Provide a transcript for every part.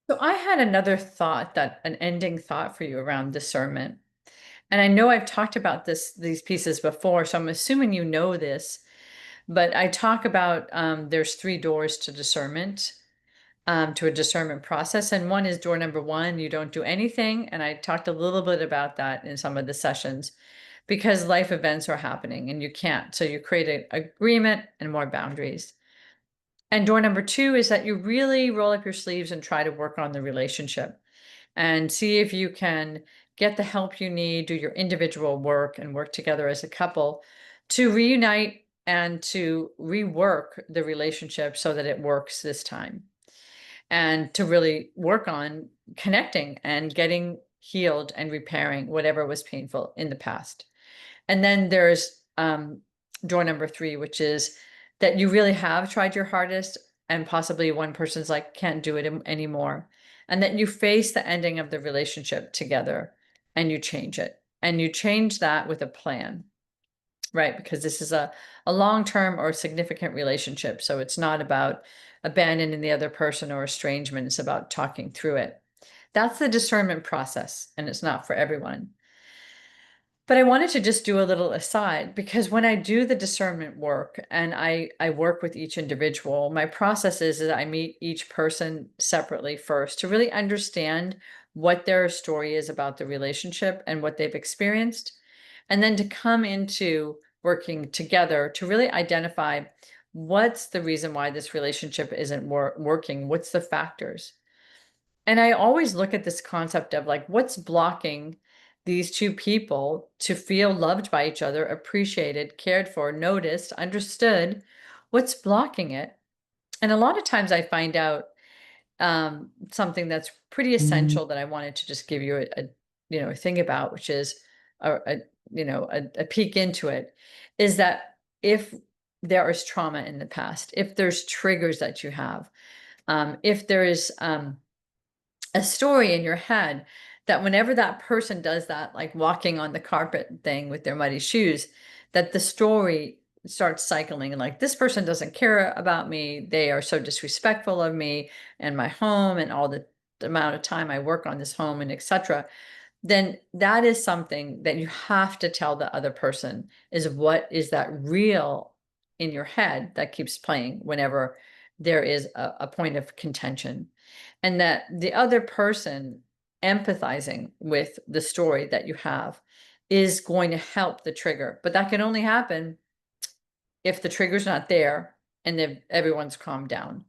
So I had another thought, that an ending thought for you around discernment. And I know I've talked about these pieces before, so I'm assuming you know this, but I talk about there's three doors to discernment, to a discernment process. And one is door number one, you don't do anything. And I talked a little bit about that in some of the sessions because life events are happening and you can't. So you create an agreement and more boundaries. And door number two is that you really roll up your sleeves and try to work on the relationship and see if you can get the help you need, do your individual work, and work together as a couple to reunite and to rework the relationship so that it works this time. And to really work on connecting and getting healed and repairing whatever was painful in the past. And then there's door number three, which is that you really have tried your hardest and possibly one person's like, can't do it anymore. And that you face the ending of the relationship together and you change it. And you change that with a plan, right? Because this is a long-term or significant relationship. So it's not about abandoning the other person or estrangement. It's about talking through it. That's the discernment process, and it's not for everyone. But I wanted to just do a little aside because when I do the discernment work and I work with each individual, my process is that I meet each person separately first to really understand what their story is about the relationship and what they've experienced. And then to come into working together to really identify what's the reason why this relationship isn't working, what's the factors. And I always look at this concept of like, what's blocking these two people to feel loved by each other, appreciated, cared for, noticed, understood? What's blocking it? And a lot of times I find out something that's pretty essential that I wanted to just give you a thing about, which is a peek into it, is that if there is trauma in the past, if there's triggers that you have, if there is a story in your head that whenever that person does that, like walking on the carpet thing with their muddy shoes, that the story starts cycling and like, this person doesn't care about me. They are so disrespectful of me and my home and all the amount of time I work on this home and etc. Then that is something that you have to tell the other person is what is that real in your head that keeps playing whenever there is a point of contention, and that the other person empathizing with the story that you have is going to help the trigger. But that can only happen if the trigger's not there and if everyone's calmed down.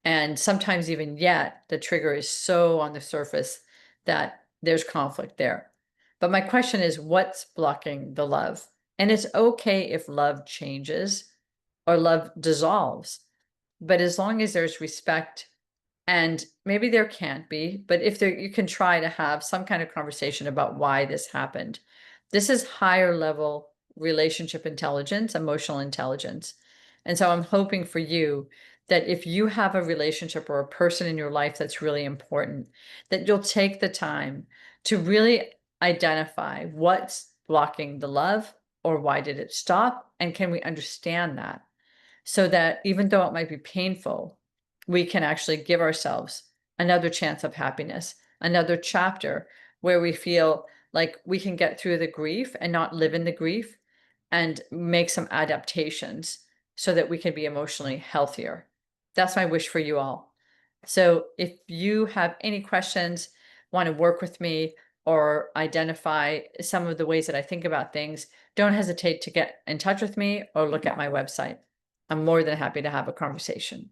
And sometimes even yet, the trigger is so on the surface that there's conflict there. But my question is, what's blocking the love? And it's okay if love changes or love dissolves. But as long as there's respect, and maybe there can't be, but if there, you can try to have some kind of conversation about why this happened. This is higher level relationship intelligence, emotional intelligence. And so I'm hoping for you that if you have a relationship or a person in your life that's really important, that you'll take the time to really identify what's blocking the love or why did it stop? And can we understand that? So that even though it might be painful, we can actually give ourselves another chance of happiness, another chapter where we feel like we can get through the grief and not live in the grief and make some adaptations so that we can be emotionally healthier. That's my wish for you all. So if you have any questions, want to work with me, or identify some of the ways that I think about things, don't hesitate to get in touch with me or look at my website. I'm more than happy to have a conversation.